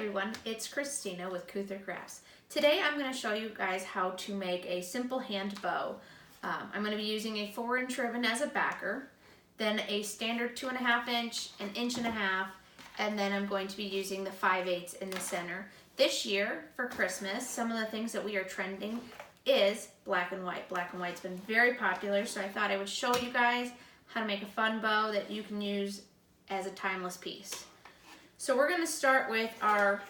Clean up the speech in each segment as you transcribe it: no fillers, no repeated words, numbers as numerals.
everyone, it's Christina with Kuthar Crafts. Today I'm going to show you guys how to make a simple hand bow. I'm going to be using a 4-inch ribbon as a backer, then a standard 2.5 inch, an 1.5 inches, and then I'm going to be using the 5/8 in the center. This year for Christmas, some of the things that we are trending is black and white. Black and white's been very popular, so I thought I would show you guys how to make a fun bow that you can use as a timeless piece. So we're going to start with our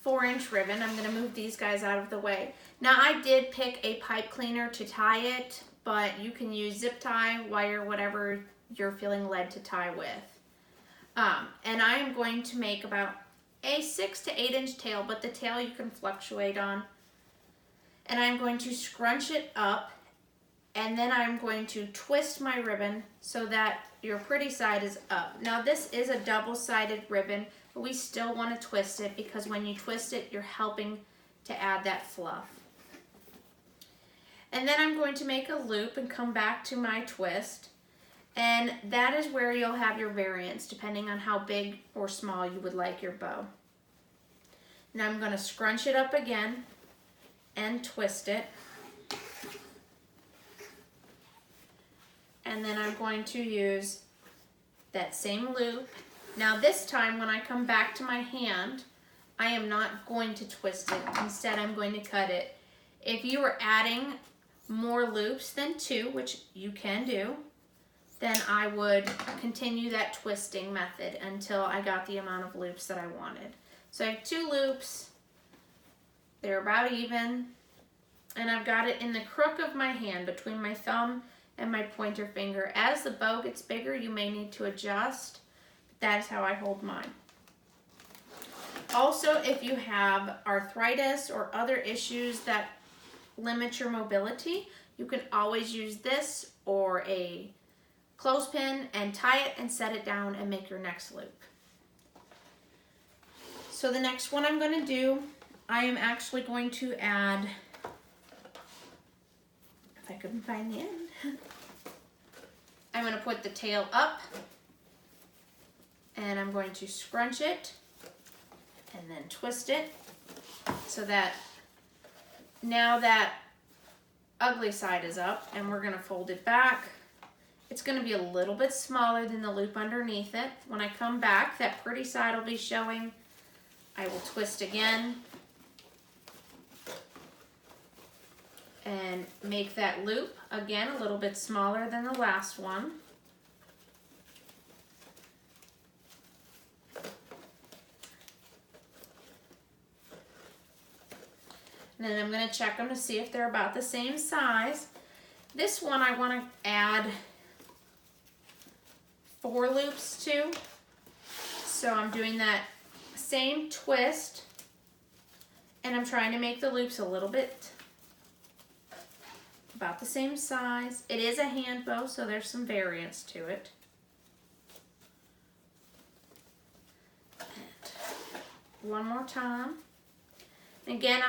4-inch ribbon. I'm going to move these guys out of the way. Now I did pick a pipe cleaner to tie it, but you can use zip tie, wire, whatever you're feeling led to tie with. And I am going to make about a 6 to 8 inch tail, but the tail you can fluctuate on. And I'm going to scrunch it up, and then I'm going to twist my ribbon so that your pretty side is up. Now this is a double-sided ribbon, but we still want to twist it because when you twist it, you're helping to add that fluff. And then I'm going to make a loop and come back to my twist. And that is where you'll have your variance, depending on how big or small you would like your bow. Now I'm going to scrunch it up again and twist it. And then I'm going to use that same loop. Now this time when I come back to my hand, I am not going to twist it. Instead, I'm going to cut it. If you were adding more loops than 2, which you can do, then I would continue that twisting method until I got the amount of loops that I wanted. So I have 2 loops. They're about even. And I've got it in the crook of my hand between my thumb and my pointer finger. As the bow gets bigger, you may need to adjust. That is how I hold mine. Also, if you have arthritis or other issues that limit your mobility, you can always use this or a clothespin and tie it and set it down and make your next loop. So the next one I'm going to do, I am actually going to add, if I couldn't find the end, I'm going to put the tail up and I'm going to scrunch it and then twist it so that now that ugly side is up, and we're going to fold it back. It's going to be a little bit smaller than the loop underneath it. When I come back, that pretty side will be showing. I will twist again and make that loop again a little bit smaller than the last one. And then I'm going to check them to see if they're about the same size. This one I want to add 4 loops to. So I'm doing that same twist, and I'm trying to make the loops a little bit about the same size. It is a hand bow, so there's some variance to it. And one more time. Again,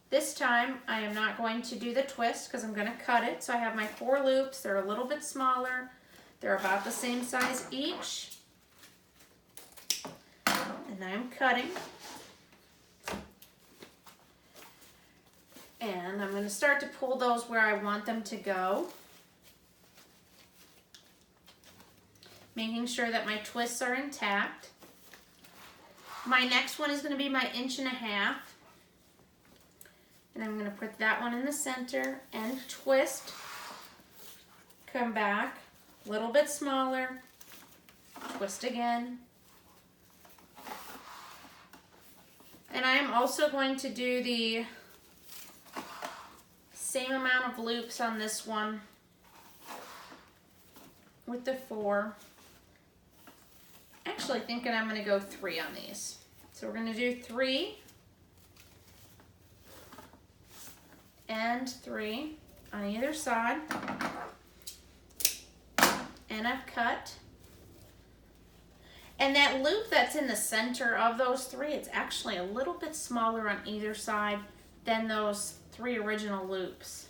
this time I am not going to do the twist because I'm going to cut it. So I have my 4 loops. They're a little bit smaller. They're about the same size each. And I'm cutting. And I'm going to start to pull those where I want them to go. Making sure that my twists are intact. My next one is going to be my 1.5 inches. And I'm going to put that one in the center and twist. Come back, a little bit smaller, twist again. And I am also going to do the same amount of loops on this one with the 4. Actually thinking I'm going to go 3 on these. So we're going to do 3 and 3 on either side. And I've cut. And that loop that's in the center of those 3, it's actually a little bit smaller on either side than those 3 original loops.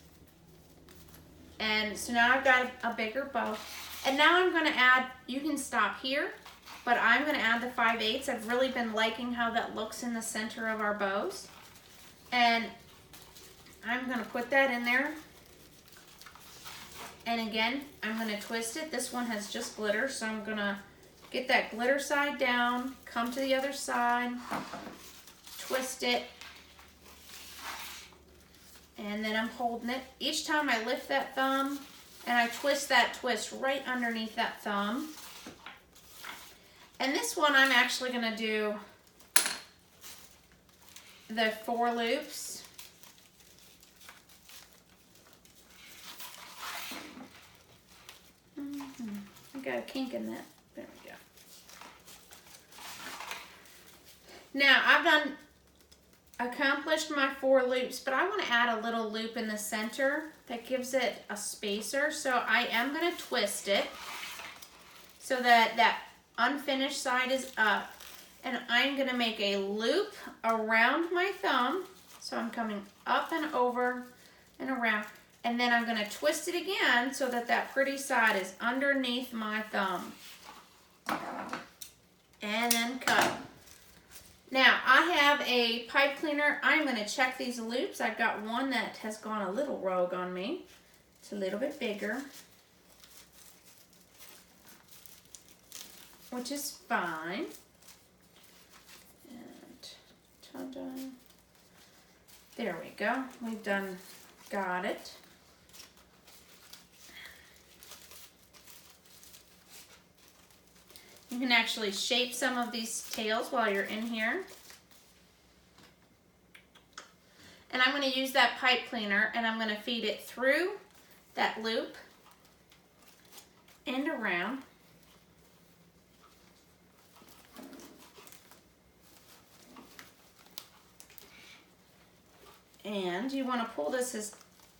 And so now I've got a bigger bow. And now I'm going to add, you can stop here but I'm gonna add the 5/8. I've really been liking how that looks in the center of our bows. And I'm gonna put that in there. And again, I'm gonna twist it. This one has just glitter, so I'm gonna get that glitter side down, come to the other side, twist it, and then I'm holding it. Each time I lift that thumb and I twist that twist right underneath that thumb. And this one I'm actually gonna do the 4 loops. I got a kink in that. There we go. Now I've accomplished my 4 loops, but I want to add a little loop in the center that gives it a spacer. So I am going to twist it so that that unfinished side is up. And I'm going to make a loop around my thumb. So I'm coming up and over and around. And then I'm going to twist it again so that that pretty side is underneath my thumb. And then cut. Now, I have a pipe cleaner. I'm going to check these loops. I've got one that has gone a little rogue on me. It's a little bit bigger, which is fine. And ta-da. There we go. We've got it. You can actually shape some of these tails while you're in here. And I'm going to use that pipe cleaner and I'm going to feed it through that loop and around. And you want to pull this as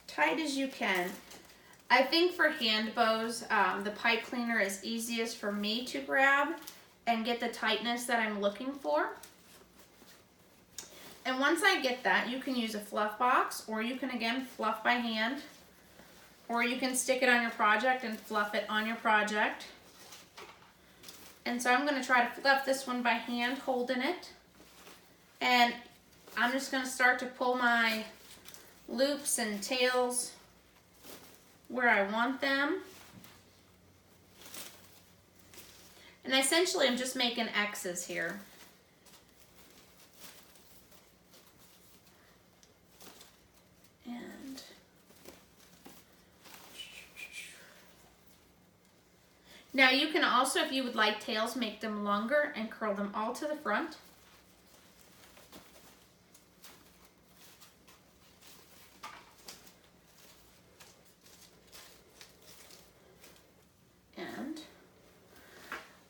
tight as you can. I think for hand bows, the pipe cleaner is easiest for me to grab and get the tightness that I'm looking for. And once I get that, you can use a fluff box, or you can again fluff by hand, or you can stick it on your project and fluff it on your project. And so I'm going to try to fluff this one by hand, holding it. And I'm just going to start to pull my loops and tails where I want them. And essentially I'm just making X's here. And now you can also, if you would like tails, make them longer and curl them all to the front.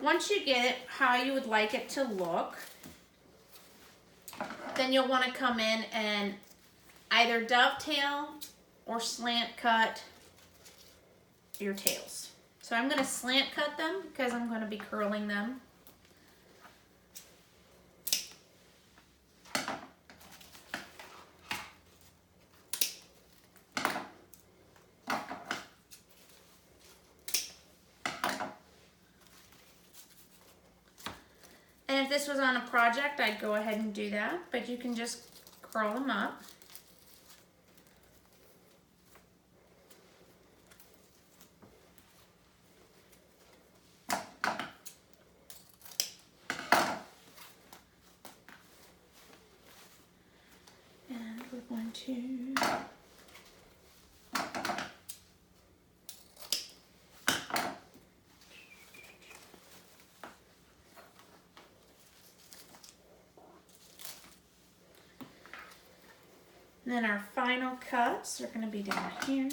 Once you get it how you would like it to look, then you'll want to come in and either dovetail or slant cut your tails. So I'm going to slant cut them because I'm going to be curling them. And if this was on a project, I'd go ahead and do that, but you can just curl them up. And we're going to and then our final cuts are going to be down here.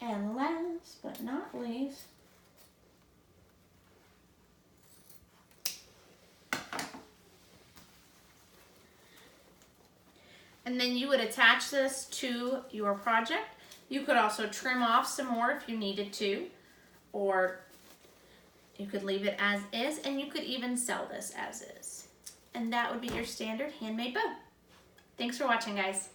And last but not least, and then you would attach this to your project. You could also trim off some more if you needed to, or you could leave it as is, and you could even sell this as is. And that would be your standard handmade bow. Thanks for watching, guys.